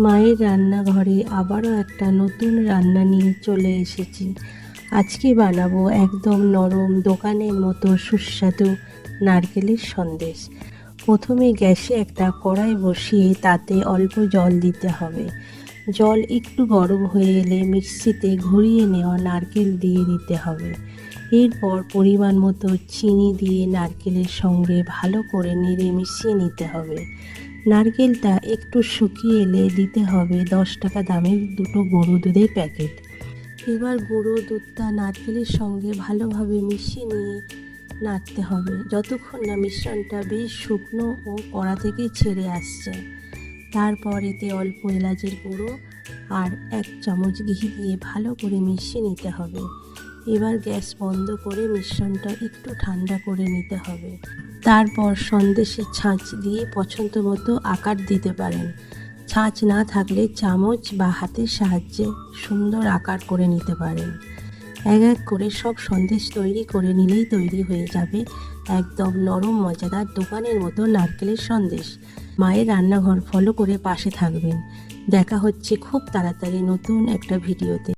মায়ের রান্নাঘরে আবারও একটা নতুন রান্না নিয়ে চলে এসেছি। আজকে বানাবো একদম নরম দোকানের মতো সুস্বাদু নারকেলের সন্দেশ। প্রথমে গ্যাসে একটা কড়াই বসিয়ে তাতে অল্প জল দিতে হবে। জল একটু গরম হয়ে এলে মিক্সিতে ঘুরিয়ে নেওয়া নারকেল দিয়ে দিতে হবে। এরপর পরিমাণ মতো চিনি দিয়ে নারকেলের সঙ্গে ভালো করে নেড়ে মিশিয়ে নিতে হবে। নারকেলটা একটু শুকিয়ে এলে দিতে হবে 10 টাকা দামের দুটো গুঁড়ো দুধের প্যাকেট। এবার গুঁড়ো দুধটা নারকেলের সঙ্গে ভালোভাবে মিশিয়ে নিয়ে নাড়তে হবে যতক্ষণ না মিশ্রণটা বেশ শুকনো ও কড়া থেকে ছেড়ে আসছে। তারপর এতে অল্প এলাচের গুঁড়ো আর 1 চামচ ঘি দিয়ে ভালো করে মিশিয়ে নিতে হবে। এবার গ্যাস বন্ধ করে মিশ্রণটা একটু ঠান্ডা করে নিতে হবে। তারপর সন্দেশের ছাঁচ দিয়ে পছন্দ মতো আকার দিতে পারেন। ছাঁচ না থাকলে চামচ বা হাতের সাহায্যে সুন্দর আকার করে নিতে পারেন। এক এক করে সব সন্দেশ তৈরি করে নিলেই তৈরি হয়ে যাবে একদম নরম মজাদার দোকানের মতো নারকেলের সন্দেশ। মায়ের রান্নাঘর ফলো করে পাশে থাকবেন। দেখা হচ্ছে খুব তাড়াতাড়ি নতুন একটা ভিডিওতে।